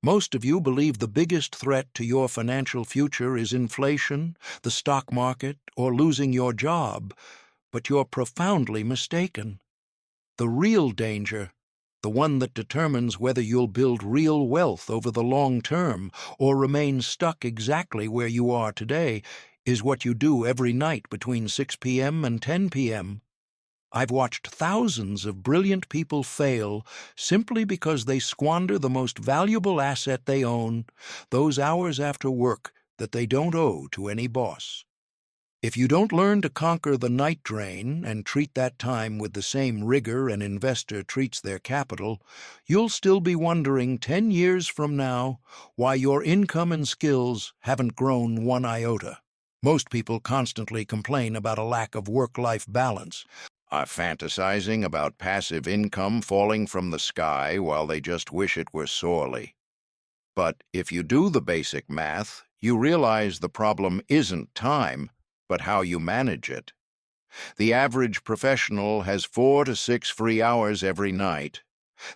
Most of you believe the biggest threat to your financial future is inflation, the stock market, or losing your job, but you're profoundly mistaken. The real danger, the one that determines whether you'll build real wealth over the long term or remain stuck exactly where you are today, is what you do every night between 6 p.m. and 10 p.m. I've watched thousands of brilliant people fail simply because they squander the most valuable asset they own, those hours after work that they don't owe to any boss. If you don't learn to conquer the night drain and treat that time with the same rigor an investor treats their capital, you'll still be wondering 10 years from now why your income and skills haven't grown one iota. Most people constantly complain about a lack of work-life balance, are fantasizing about passive income falling from the sky while they just wish it were sorely. But if you do the basic math, you realize the problem isn't time, but how you manage it. The average professional has 4 to 6 free hours every night.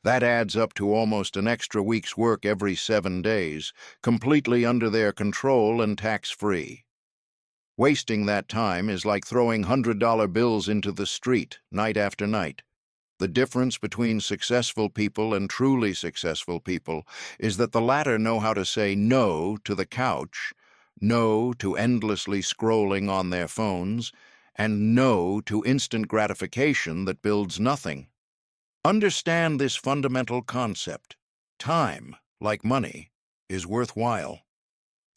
That adds up to almost an extra week's work every 7 days, completely under their control and tax-free. Wasting that time is like throwing $100 bills into the street night after night. The difference between successful people and truly successful people is that the latter know how to say no to the couch, no to endlessly scrolling on their phones, and no to instant gratification that builds nothing. Understand this fundamental concept. Time, like money, is worthwhile.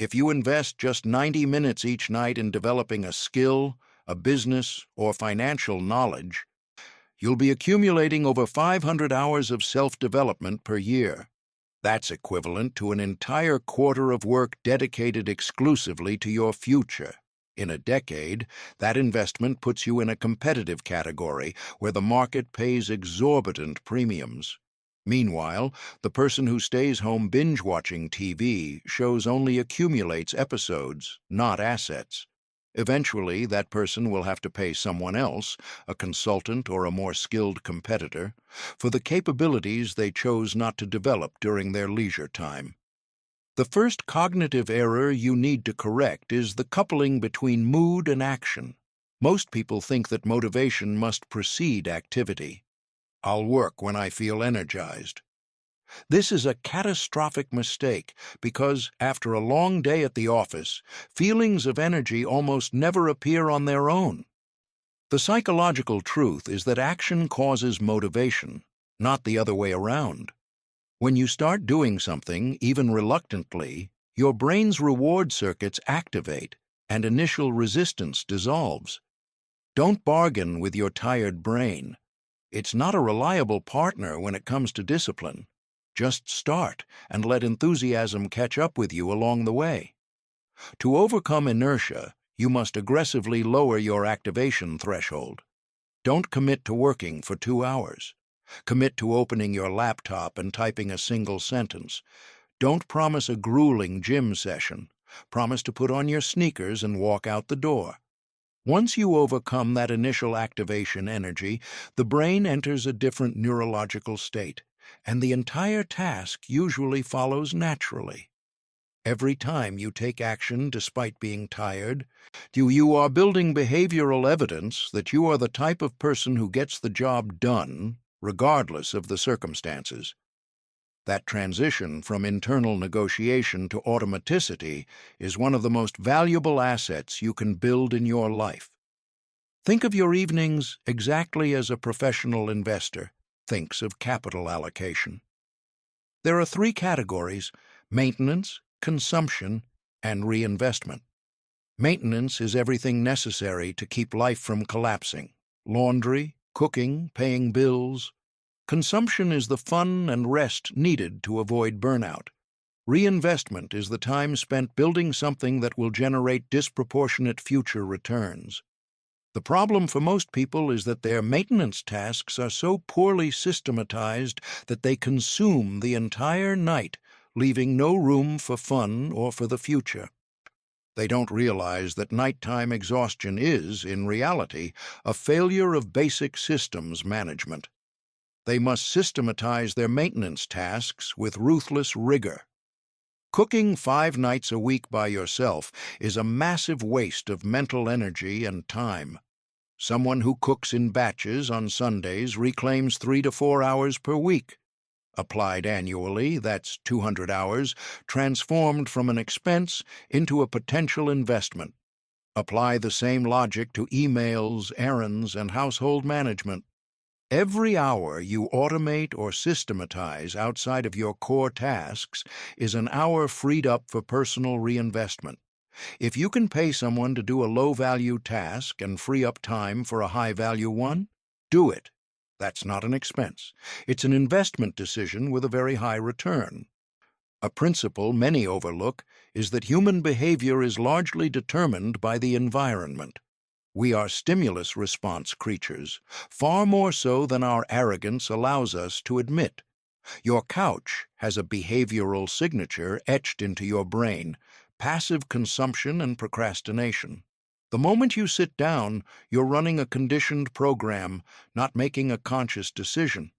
If you invest just 90 minutes each night in developing a skill, a business, or financial knowledge, you'll be accumulating over 500 hours of self-development per year. That's equivalent to an entire quarter of work dedicated exclusively to your future. In a decade, that investment puts you in a competitive category where the market pays exorbitant premiums. Meanwhile, the person who stays home binge-watching TV shows only accumulates episodes, not assets. Eventually, that person will have to pay someone else, a consultant or a more skilled competitor, for the capabilities they chose not to develop during their leisure time. The first cognitive error you need to correct is the coupling between mood and action. Most people think that motivation must precede activity. I'll work when I feel energized. This is a catastrophic mistake because, after a long day at the office, feelings of energy almost never appear on their own. The psychological truth is that action causes motivation, not the other way around. When you start doing something, even reluctantly, your brain's reward circuits activate and initial resistance dissolves. Don't bargain with your tired brain. It's not a reliable partner when it comes to discipline. Just start and let enthusiasm catch up with you along the way. To overcome inertia, you must aggressively lower your activation threshold. Don't commit to working for 2 hours. Commit to opening your laptop and typing a single sentence. Don't promise a grueling gym session. Promise to put on your sneakers and walk out the door. Once you overcome that initial activation energy, the brain enters a different neurological state, and the entire task usually follows naturally. Every time you take action despite being tired, you are building behavioral evidence that you are the type of person who gets the job done, regardless of the circumstances. That transition from internal negotiation to automaticity is one of the most valuable assets you can build in your life. Think of your evenings exactly as a professional investor thinks of capital allocation. There are 3 categories: maintenance, consumption, and reinvestment. Maintenance is everything necessary to keep life from collapsing: laundry, cooking, paying bills. Consumption is the fun and rest needed to avoid burnout. Reinvestment is the time spent building something that will generate disproportionate future returns. The problem for most people is that their maintenance tasks are so poorly systematized that they consume the entire night, leaving no room for fun or for the future. They don't realize that nighttime exhaustion is, in reality, a failure of basic systems management. They must systematize their maintenance tasks with ruthless rigor. Cooking 5 nights a week by yourself is a massive waste of mental energy and time. Someone who cooks in batches on Sundays reclaims 3 to 4 hours per week. Applied annually, that's 200 hours, transformed from an expense into a potential investment. Apply the same logic to emails, errands, and household management. Every hour you automate or systematize outside of your core tasks is an hour freed up for personal reinvestment. If you can pay someone to do a low-value task and free up time for a high-value one, do it. That's not an expense. It's an investment decision with a very high return. A principle many overlook is that human behavior is largely determined by the environment. We are stimulus response creatures, far more so than our arrogance allows us to admit. Your couch has a behavioral signature etched into your brain: passive consumption and procrastination. The moment you sit down, you're running a conditioned program, not making a conscious decision.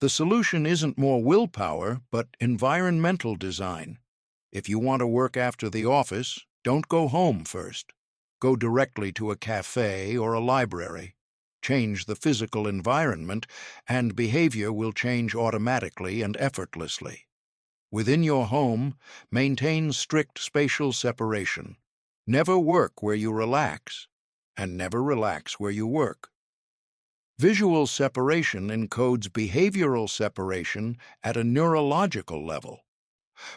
The solution isn't more willpower, but environmental design. If you want to work after the office, don't go home first. Go directly to a cafe or a library. Change the physical environment, and behavior will change automatically and effortlessly. Within your home, maintain strict spatial separation. Never work where you relax, and never relax where you work. Visual separation encodes behavioral separation at a neurological level.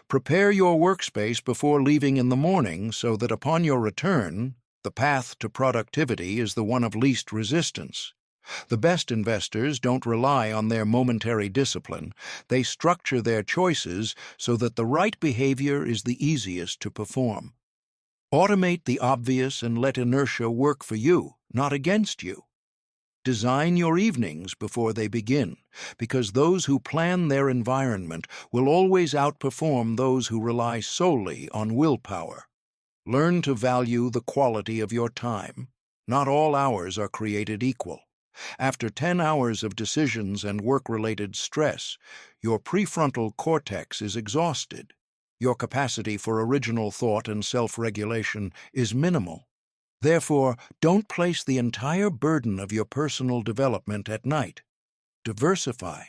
Prepare your workspace before leaving in the morning so that upon your return, the path to productivity is the one of least resistance. The best investors don't rely on their momentary discipline. They structure their choices so that the right behavior is the easiest to perform. Automate the obvious and let inertia work for you, not against you. Design your evenings before they begin, because those who plan their environment will always outperform those who rely solely on willpower. Learn to value the quality of your time. Not all hours are created equal. After 10 hours of decisions and work-related stress, your prefrontal cortex is exhausted. Your capacity for original thought and self-regulation is minimal. Therefore, don't place the entire burden of your personal development at night. Diversify.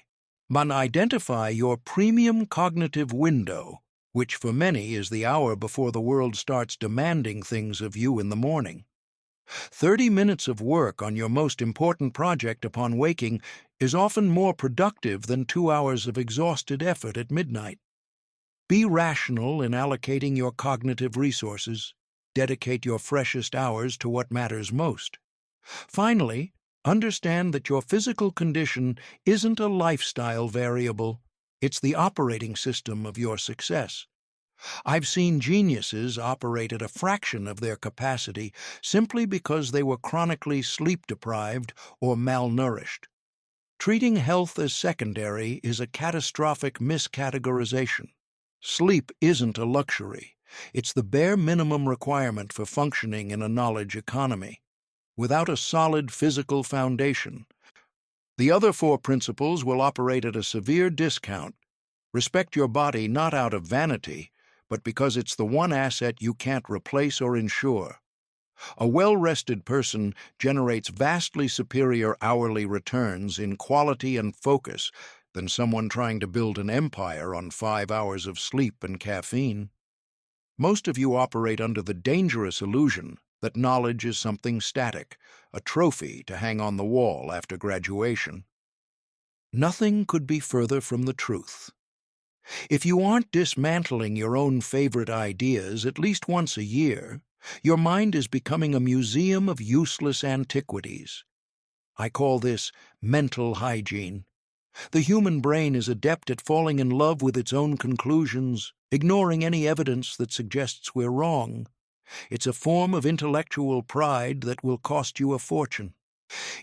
Identify your premium cognitive window, which for many is the hour before the world starts demanding things of you in the morning. 30 minutes of work on your most important project upon waking is often more productive than 2 hours of exhausted effort at midnight. Be rational in allocating your cognitive resources. Dedicate your freshest hours to what matters most. Finally, understand that your physical condition isn't a lifestyle variable. It's the operating system of your success. I've seen geniuses operate at a fraction of their capacity simply because they were chronically sleep-deprived or malnourished. Treating health as secondary is a catastrophic miscategorization. Sleep isn't a luxury. It's the bare minimum requirement for functioning in a knowledge economy. Without a solid physical foundation, the other 4 principles will operate at a severe discount. Respect your body not out of vanity, but because it's the one asset you can't replace or insure. A well-rested person generates vastly superior hourly returns in quality and focus than someone trying to build an empire on 5 hours of sleep and caffeine. Most of you operate under the dangerous illusion that knowledge is something static, a trophy to hang on the wall after graduation. Nothing could be further from the truth. If you aren't dismantling your own favorite ideas at least once a year, your mind is becoming a museum of useless antiquities. I call this mental hygiene. The human brain is adept at falling in love with its own conclusions, ignoring any evidence that suggests we're wrong. It's a form of intellectual pride that will cost you a fortune.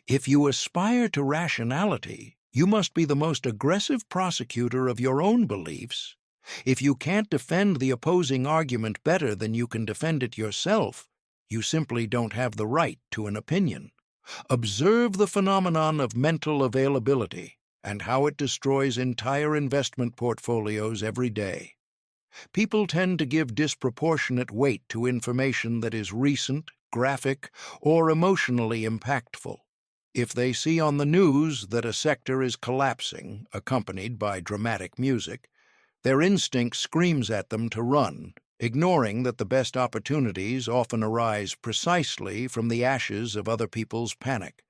If you aspire to rationality, you must be the most aggressive prosecutor of your own beliefs. If you can't defend the opposing argument better than you can defend it yourself, you simply don't have the right to an opinion. Observe the phenomenon of mental availability and how it destroys entire investment portfolios every day. People tend to give disproportionate weight to information that is recent, graphic, or emotionally impactful. If they see on the news that a sector is collapsing, accompanied by dramatic music, their instinct screams at them to run, ignoring that the best opportunities often arise precisely from the ashes of other people's panic.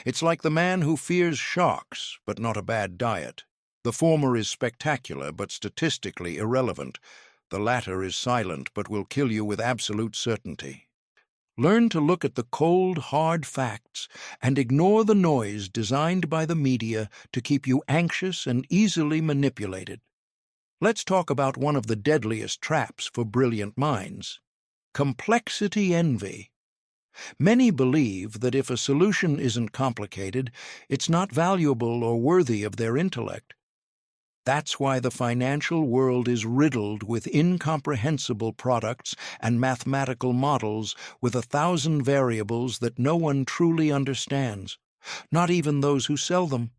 It's like the man who fears sharks, but not a bad diet. The former is spectacular, but statistically irrelevant. The latter is silent, but will kill you with absolute certainty. Learn to look at the cold, hard facts and ignore the noise designed by the media to keep you anxious and easily manipulated. Let's talk about one of the deadliest traps for brilliant minds: complexity envy. Many believe that if a solution isn't complicated, it's not valuable or worthy of their intellect. That's why the financial world is riddled with incomprehensible products and mathematical models with 1,000 variables that no one truly understands, not even those who sell them.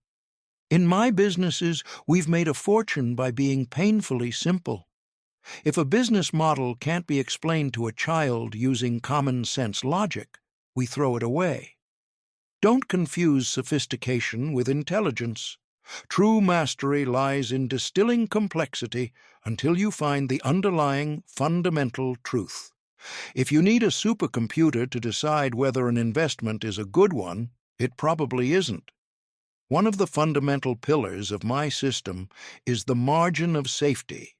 In my businesses, we've made a fortune by being painfully simple. If a business model can't be explained to a child using common sense logic, we throw it away. Don't confuse sophistication with intelligence. True mastery lies in distilling complexity until you find the underlying fundamental truth. If you need a supercomputer to decide whether an investment is a good one, it probably isn't. One of the fundamental pillars of my system is the margin of safety.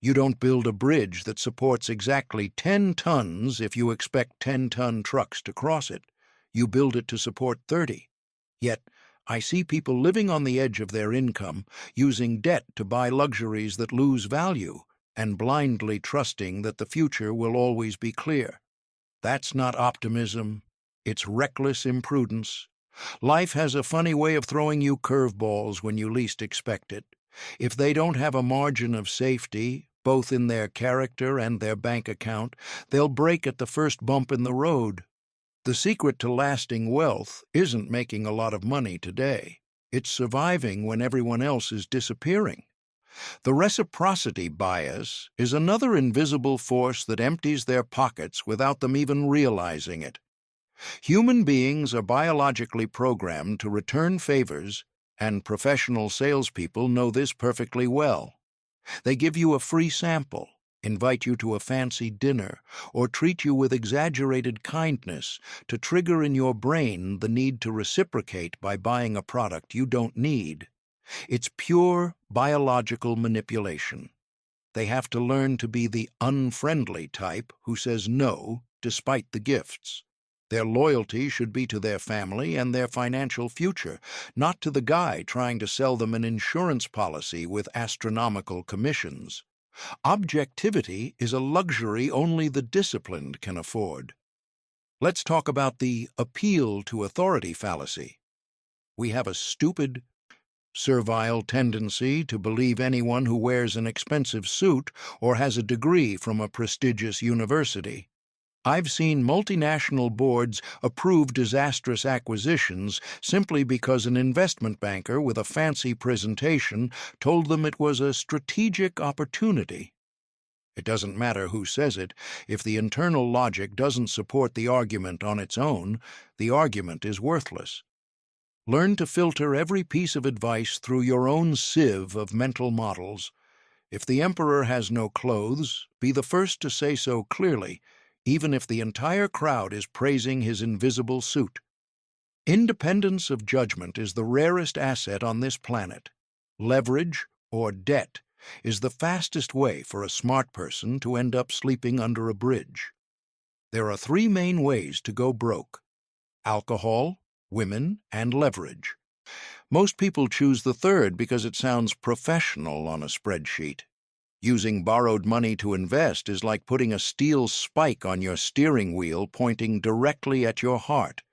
You don't build a bridge that supports exactly 10 tons if you expect 10-ton trucks to cross it. You build it to support 30. Yet, I see people living on the edge of their income, using debt to buy luxuries that lose value, and blindly trusting that the future will always be clear. That's not optimism. It's reckless imprudence. Life has a funny way of throwing you curveballs when you least expect it. If they don't have a margin of safety, both in their character and their bank account, they'll break at the first bump in the road. The secret to lasting wealth isn't making a lot of money today. It's surviving when everyone else is disappearing. The reciprocity bias is another invisible force that empties their pockets without them even realizing it. Human beings are biologically programmed to return favors, and professional salespeople know this perfectly well. They give you a free sample, invite you to a fancy dinner, or treat you with exaggerated kindness to trigger in your brain the need to reciprocate by buying a product you don't need. It's pure biological manipulation. They have to learn to be the unfriendly type who says no despite the gifts. Their loyalty should be to their family and their financial future, not to the guy trying to sell them an insurance policy with astronomical commissions. Objectivity is a luxury only the disciplined can afford. Let's talk about the appeal to authority fallacy. We have a stupid, servile tendency to believe anyone who wears an expensive suit or has a degree from a prestigious university. I've seen multinational boards approve disastrous acquisitions simply because an investment banker with a fancy presentation told them it was a strategic opportunity. It doesn't matter who says it. If the internal logic doesn't support the argument on its own, the argument is worthless. Learn to filter every piece of advice through your own sieve of mental models. If the emperor has no clothes, be the first to say so clearly, even if the entire crowd is praising his invisible suit. Independence of judgment is the rarest asset on this planet. Leverage, or debt, is the fastest way for a smart person to end up sleeping under a bridge. There are 3 main ways to go broke: alcohol, women, and leverage. Most people choose the third because it sounds professional on a spreadsheet. Using borrowed money to invest is like putting a steel spike on your steering wheel pointing directly at your heart.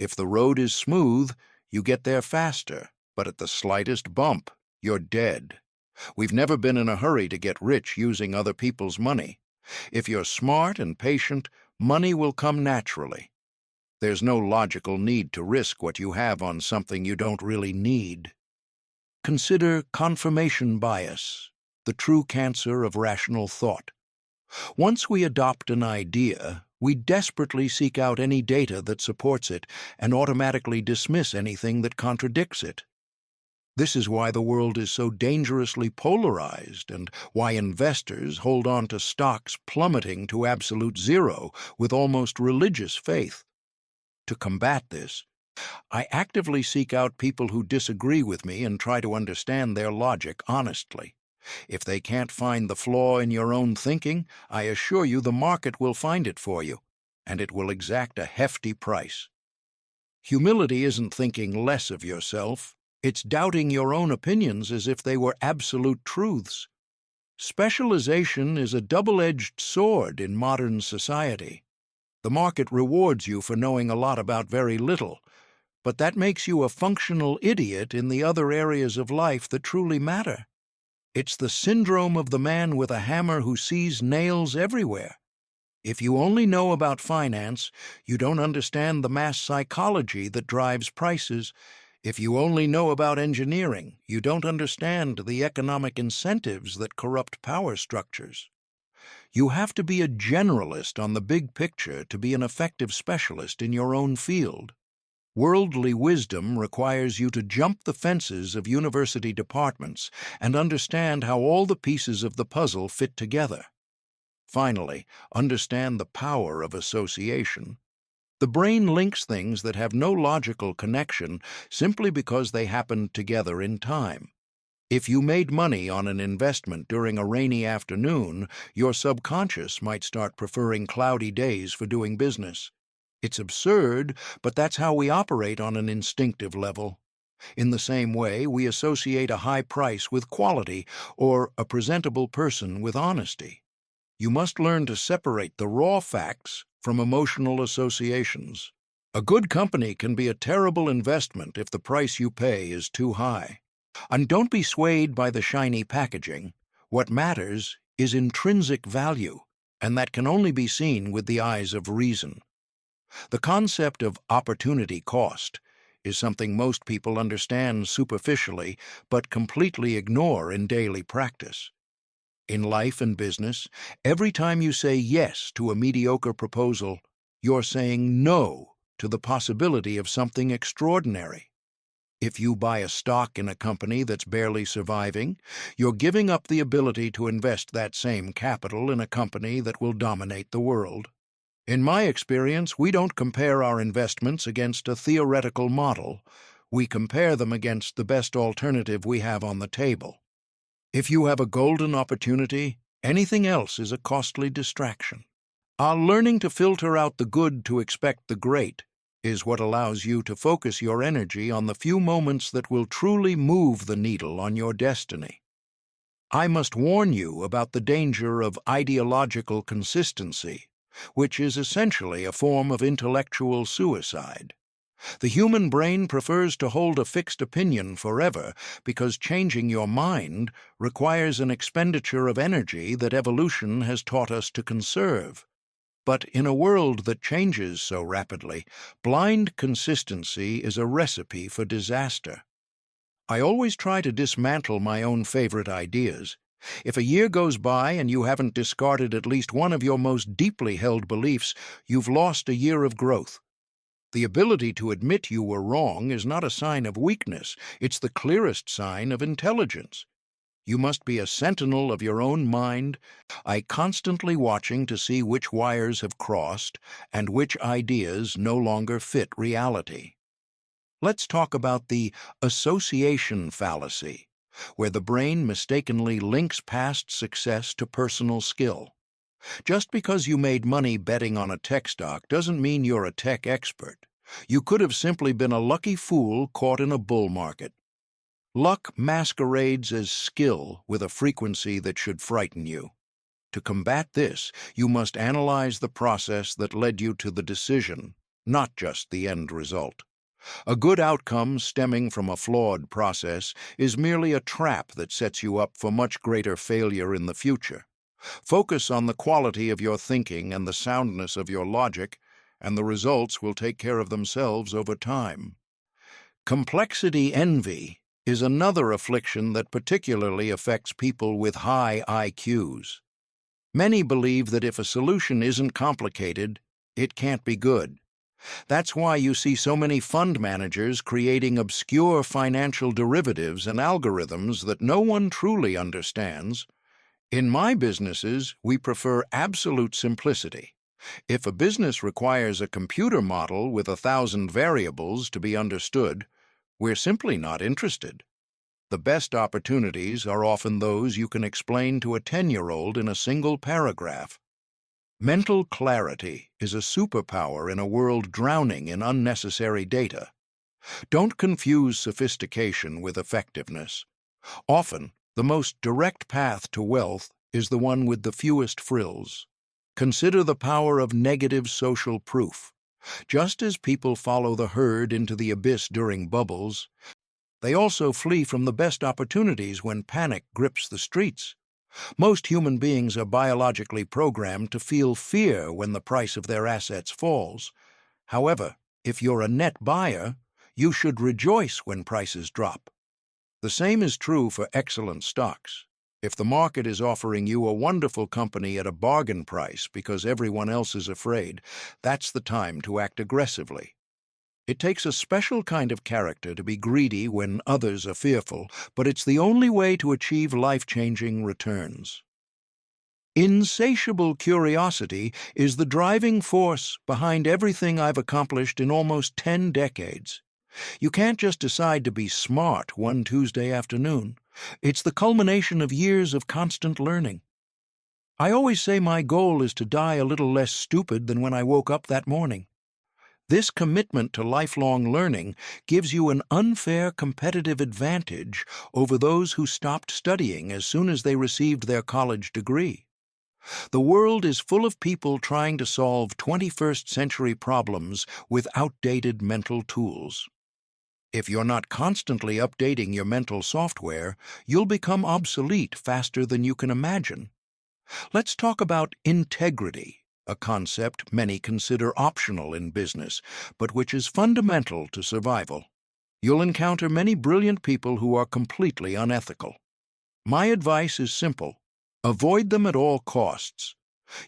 If the road is smooth, you get there faster, but at the slightest bump, you're dead. We've never been in a hurry to get rich using other people's money. If you're smart and patient, money will come naturally. There's no logical need to risk what you have on something you don't really need. Consider confirmation bias. the true cancer of rational thought. Once we adopt an idea, we desperately seek out any data that supports it and automatically dismiss anything that contradicts it. This is why the world is so dangerously polarized and why investors hold on to stocks plummeting to absolute zero with almost religious faith. To combat this, I actively seek out people who disagree with me and try to understand their logic honestly. If they can't find the flaw in your own thinking, I assure you the market will find it for you, and it will exact a hefty price. Humility isn't thinking less of yourself. It's doubting your own opinions as if they were absolute truths. Specialization is a double-edged sword in modern society. The market rewards you for knowing a lot about very little, but that makes you a functional idiot in the other areas of life that truly matter. It's the syndrome of the man with a hammer who sees nails everywhere. If you only know about finance, you don't understand the mass psychology that drives prices. If you only know about engineering, you don't understand the economic incentives that corrupt power structures. You have to be a generalist on the big picture to be an effective specialist in your own field. Worldly wisdom requires you to jump the fences of university departments and understand how all the pieces of the puzzle fit together. Finally, understand the power of association. The brain links things that have no logical connection simply because they happened together in time. If you made money on an investment during a rainy afternoon, your subconscious might start preferring cloudy days for doing business. It's absurd, but that's how we operate on an instinctive level. In the same way, we associate a high price with quality or a presentable person with honesty. You must learn to separate the raw facts from emotional associations. A good company can be a terrible investment if the price you pay is too high. And don't be swayed by the shiny packaging. What matters is intrinsic value, and that can only be seen with the eyes of reason. The concept of opportunity cost is something most people understand superficially but completely ignore in daily practice. In life and business, every time you say yes to a mediocre proposal, you're saying no to the possibility of something extraordinary. If you buy a stock in a company that's barely surviving, you're giving up the ability to invest that same capital in a company that will dominate the world. In my experience, we don't compare our investments against a theoretical model. We compare them against the best alternative we have on the table. If you have a golden opportunity, anything else is a costly distraction. Our learning to filter out the good to expect the great is what allows you to focus your energy on the few moments that will truly move the needle on your destiny. I must warn you about the danger of ideological consistency, which is essentially a form of intellectual suicide. The human brain prefers to hold a fixed opinion forever because changing your mind requires an expenditure of energy that evolution has taught us to conserve. But in a world that changes so rapidly, blind consistency is a recipe for disaster. I always try to dismantle my own favorite ideas. If a year goes by and you haven't discarded at least one of your most deeply held beliefs, you've lost a year of growth. The ability to admit you were wrong is not a sign of weakness, it's the clearest sign of intelligence. You must be a sentinel of your own mind, constantly watching to see which wires have crossed and which ideas no longer fit reality. Let's talk about the association fallacy, where the brain mistakenly links past success to personal skill. Just because you made money betting on a tech stock doesn't mean you're a tech expert. You could have simply been a lucky fool caught in a bull market. Luck masquerades as skill with a frequency that should frighten you. To combat this, you must analyze the process that led you to the decision, not just the end result. A good outcome stemming from a flawed process is merely a trap that sets you up for much greater failure in the future. Focus on the quality of your thinking and the soundness of your logic, and the results will take care of themselves over time. Complexity envy is another affliction that particularly affects people with high IQs. Many believe that if a solution isn't complicated, it can't be good. That's why you see so many fund managers creating obscure financial derivatives and algorithms that no one truly understands. In my businesses, we prefer absolute simplicity. If a business requires a computer model with 1,000 variables to be understood, we're simply not interested. The best opportunities are often those you can explain to a 10-year-old in a single paragraph. Mental clarity is a superpower in a world drowning in unnecessary data. Don't confuse sophistication with effectiveness. Often, the most direct path to wealth is the one with the fewest frills. Consider the power of negative social proof. Just as people follow the herd into the abyss during bubbles, they also flee from the best opportunities when panic grips the streets. Most human beings are biologically programmed to feel fear when the price of their assets falls. However, if you're a net buyer, you should rejoice when prices drop. The same is true for excellent stocks. If the market is offering you a wonderful company at a bargain price because everyone else is afraid, that's the time to act aggressively. It takes a special kind of character to be greedy when others are fearful, but it's the only way to achieve life-changing returns. Insatiable curiosity is the driving force behind everything I've accomplished in almost 10 decades. You can't just decide to be smart one Tuesday afternoon. It's the culmination of years of constant learning. I always say my goal is to die a little less stupid than when I woke up that morning. This commitment to lifelong learning gives you an unfair competitive advantage over those who stopped studying as soon as they received their college degree. The world is full of people trying to solve 21st-century problems with outdated mental tools. If you're not constantly updating your mental software, you'll become obsolete faster than you can imagine. Let's talk about integrity, a concept many consider optional in business, but which is fundamental to survival. You'll encounter many brilliant people who are completely unethical. My advice is simple. Avoid them at all costs.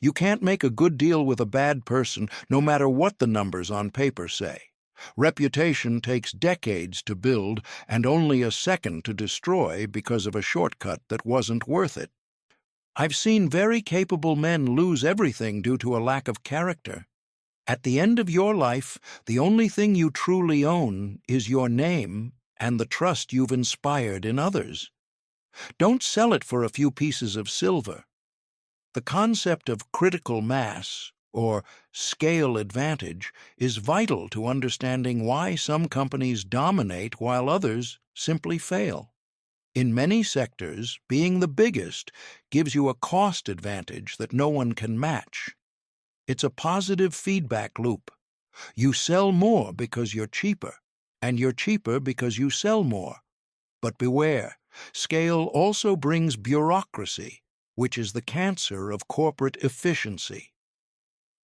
You can't make a good deal with a bad person, no matter what the numbers on paper say. Reputation takes decades to build and only a second to destroy because of a shortcut that wasn't worth it. I've seen very capable men lose everything due to a lack of character. At the end of your life, the only thing you truly own is your name and the trust you've inspired in others. Don't sell it for a few pieces of silver. The concept of critical mass, or scale advantage, is vital to understanding why some companies dominate while others simply fail. In many sectors, being the biggest gives you a cost advantage that no one can match. It's a positive feedback loop. You sell more because you're cheaper, and you're cheaper because you sell more. But beware, scale also brings bureaucracy, which is the cancer of corporate efficiency.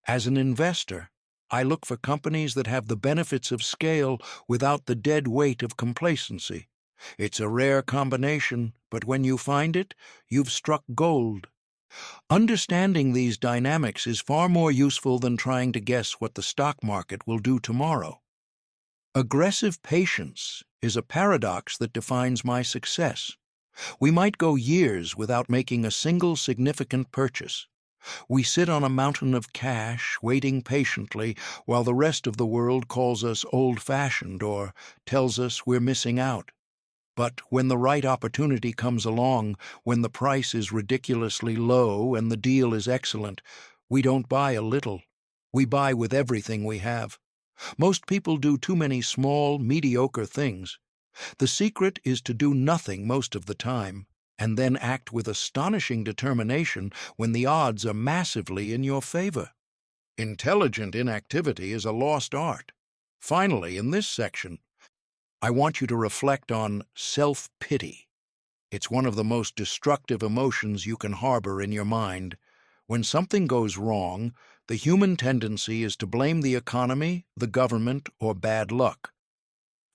As an investor, I look for companies that have the benefits of scale without the dead weight of complacency. It's a rare combination, but when you find it, you've struck gold. Understanding these dynamics is far more useful than trying to guess what the stock market will do tomorrow. Aggressive patience is a paradox that defines my success. We might go years without making a single significant purchase. We sit on a mountain of cash, waiting patiently, while the rest of the world calls us old-fashioned or tells us we're missing out. But when the right opportunity comes along, when the price is ridiculously low and the deal is excellent, we don't buy a little. We buy with everything we have. Most people do too many small, mediocre things. The secret is to do nothing most of the time, and then act with astonishing determination when the odds are massively in your favor. Intelligent inactivity is a lost art. Finally, in this section, I want you to reflect on self-pity. It's one of the most destructive emotions you can harbor in your mind. When something goes wrong, the human tendency is to blame the economy, the government, or bad luck.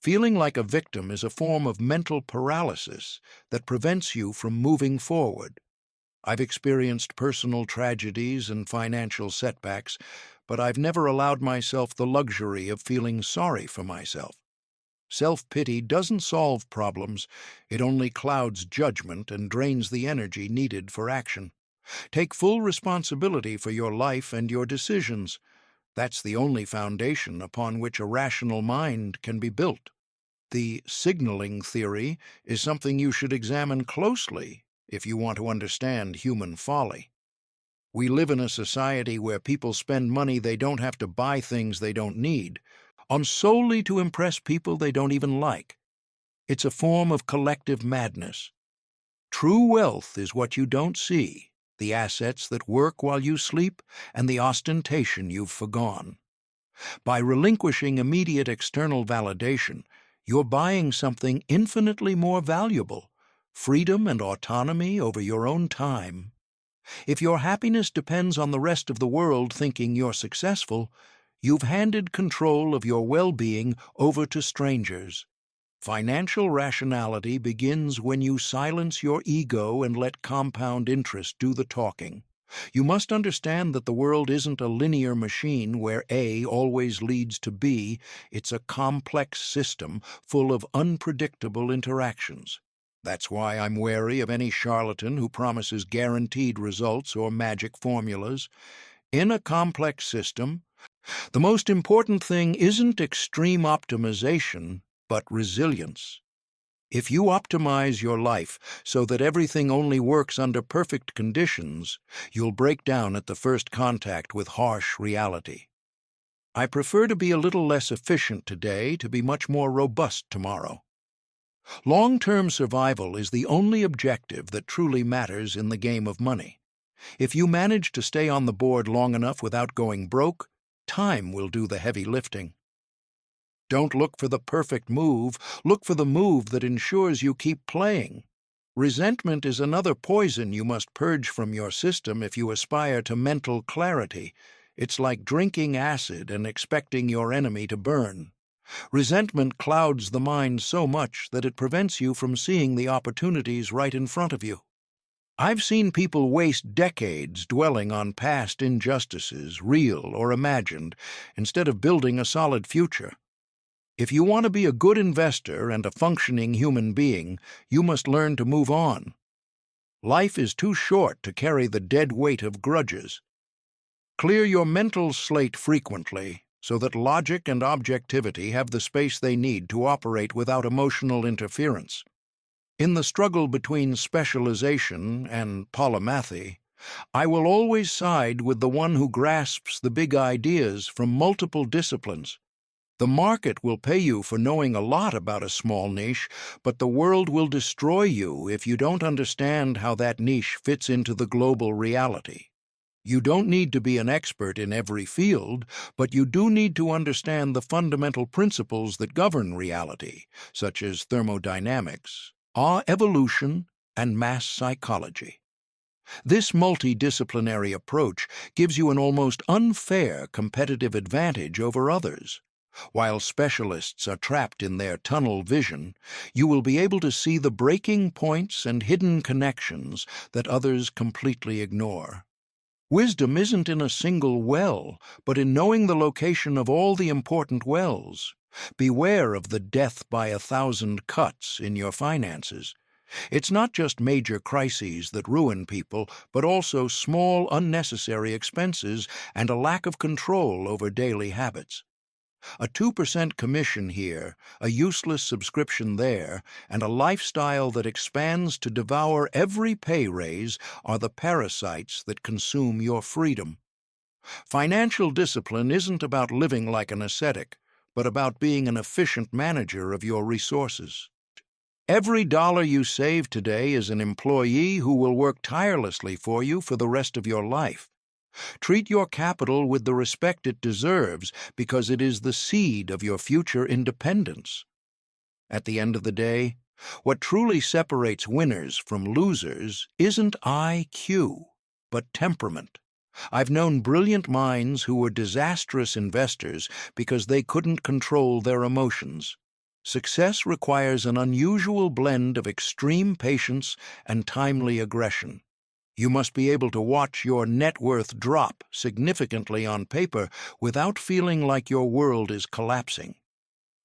Feeling like a victim is a form of mental paralysis that prevents you from moving forward. I've experienced personal tragedies and financial setbacks, but I've never allowed myself the luxury of feeling sorry for myself. Self-pity doesn't solve problems, it only clouds judgment and drains the energy needed for action. Take full responsibility for your life and your decisions. That's the only foundation upon which a rational mind can be built. The signaling theory is something you should examine closely if you want to understand human folly. We live in a society where people spend money they don't have to buy things they don't need, on solely to impress people they don't even like. It's a form of collective madness. True wealth is what you don't see, the assets that work while you sleep and the ostentation you've forgone. By relinquishing immediate external validation, you're buying something infinitely more valuable, freedom and autonomy over your own time. If your happiness depends on the rest of the world thinking you're successful, you've handed control of your well-being over to strangers. Financial rationality begins when you silence your ego and let compound interest do the talking. You must understand that the world isn't a linear machine where A always leads to B. It's a complex system full of unpredictable interactions. That's why I'm wary of any charlatan who promises guaranteed results or magic formulas. In a complex system, the most important thing isn't extreme optimization, but resilience. If you optimize your life so that everything only works under perfect conditions, you'll break down at the first contact with harsh reality. I prefer to be a little less efficient today to be much more robust tomorrow. Long-term survival is the only objective that truly matters in the game of money. If you manage to stay on the board long enough without going broke, time will do the heavy lifting. Don't look for the perfect move, look for the move that ensures you keep playing. Resentment is another poison you must purge from your system if you aspire to mental clarity. It's like drinking acid and expecting your enemy to burn. Resentment clouds the mind so much that it prevents you from seeing the opportunities right in front of you. I've seen people waste decades dwelling on past injustices, real or imagined, instead of building a solid future. If you want to be a good investor and a functioning human being, you must learn to move on. Life is too short to carry the dead weight of grudges. Clear your mental slate frequently so that logic and objectivity have the space they need to operate without emotional interference. In the struggle between specialization and polymathy, I will always side with the one who grasps the big ideas from multiple disciplines. The market will pay you for knowing a lot about a small niche, but the world will destroy you if you don't understand how that niche fits into the global reality. You don't need to be an expert in every field, but you do need to understand the fundamental principles that govern reality, such as thermodynamics, evolution, and mass psychology. This multidisciplinary approach gives you an almost unfair competitive advantage over others. While specialists are trapped in their tunnel vision, you will be able to see the breaking points and hidden connections that others completely ignore. Wisdom isn't in a single well, but in knowing the location of all the important wells. Beware of the death by 1,000 cuts in your finances. It's not just major crises that ruin people, but also small, unnecessary expenses and a lack of control over daily habits. A 2% commission here, a useless subscription there, and a lifestyle that expands to devour every pay raise are the parasites that consume your freedom. Financial discipline isn't about living like an ascetic, but about being an efficient manager of your resources. Every dollar you save today is an employee who will work tirelessly for you for the rest of your life. Treat your capital with the respect it deserves because it is the seed of your future independence. At the end of the day, what truly separates winners from losers isn't IQ, but temperament. I've known brilliant minds who were disastrous investors because they couldn't control their emotions. Success requires an unusual blend of extreme patience and timely aggression. You must be able to watch your net worth drop significantly on paper without feeling like your world is collapsing.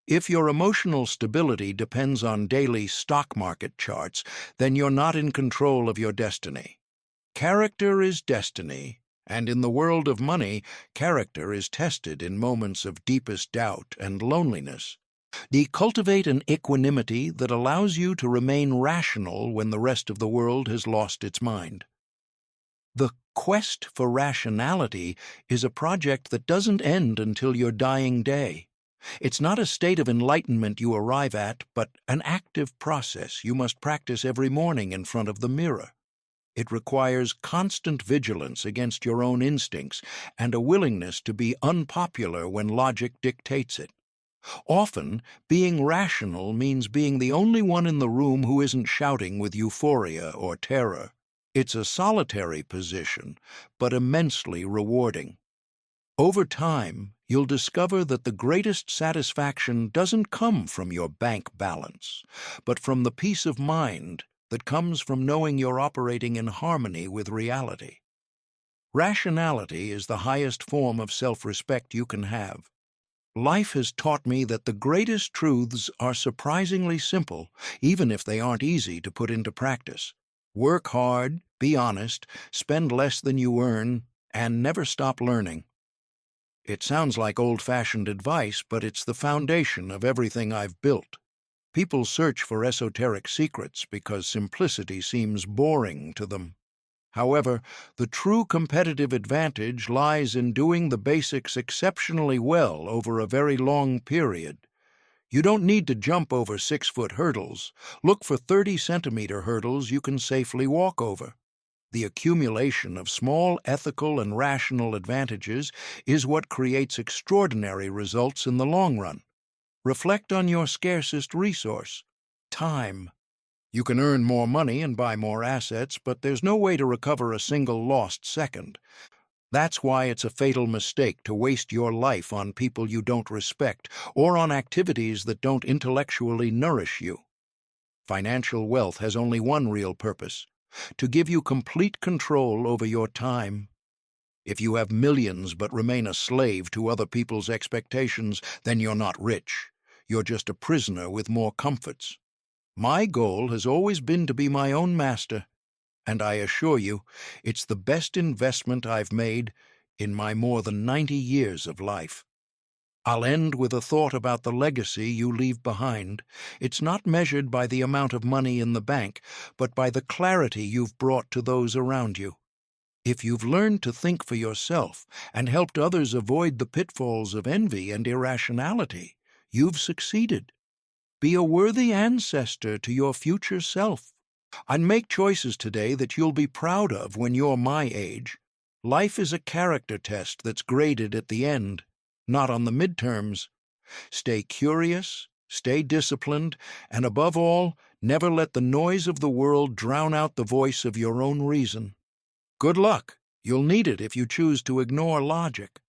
If your emotional stability depends on daily stock market charts, then you're not in control of your destiny. Character is destiny, and in the world of money, character is tested in moments of deepest doubt and loneliness. Cultivate an equanimity that allows you to remain rational when the rest of the world has lost its mind. The quest for rationality is a project that doesn't end until your dying day. It's not a state of enlightenment you arrive at, but an active process you must practice every morning in front of the mirror. It requires constant vigilance against your own instincts and a willingness to be unpopular when logic dictates it. Often, being rational means being the only one in the room who isn't shouting with euphoria or terror. It's a solitary position, but immensely rewarding. Over time, you'll discover that the greatest satisfaction doesn't come from your bank balance, but from the peace of mind that comes from knowing you're operating in harmony with reality. Rationality is the highest form of self-respect you can have. Life has taught me that the greatest truths are surprisingly simple, even if they aren't easy to put into practice. Work hard, be honest, spend less than you earn, and never stop learning. It sounds like old-fashioned advice, but it's the foundation of everything I've built. People search for esoteric secrets because simplicity seems boring to them. However, the true competitive advantage lies in doing the basics exceptionally well over a very long period. You don't need to jump over 6-foot hurdles. Look for 30-centimeter hurdles you can safely walk over. The accumulation of small ethical and rational advantages is what creates extraordinary results in the long run. Reflect on your scarcest resource, time. You can earn more money and buy more assets, but there's no way to recover a single lost second. That's why it's a fatal mistake to waste your life on people you don't respect or on activities that don't intellectually nourish you. Financial wealth has only one real purpose: to give you complete control over your time. If you have millions but remain a slave to other people's expectations, then you're not rich. You're just a prisoner with more comforts. My goal has always been to be my own master, and I assure you, it's the best investment I've made in my more than 90 years of life. I'll end with a thought about the legacy you leave behind. It's not measured by the amount of money in the bank, but by the clarity you've brought to those around you. If you've learned to think for yourself and helped others avoid the pitfalls of envy and irrationality, you've succeeded. Be a worthy ancestor to your future self, and make choices today that you'll be proud of when you're my age. Life is a character test that's graded at the end, not on the midterms. Stay curious, stay disciplined, and above all, never let the noise of the world drown out the voice of your own reason. Good luck. You'll need it if you choose to ignore logic.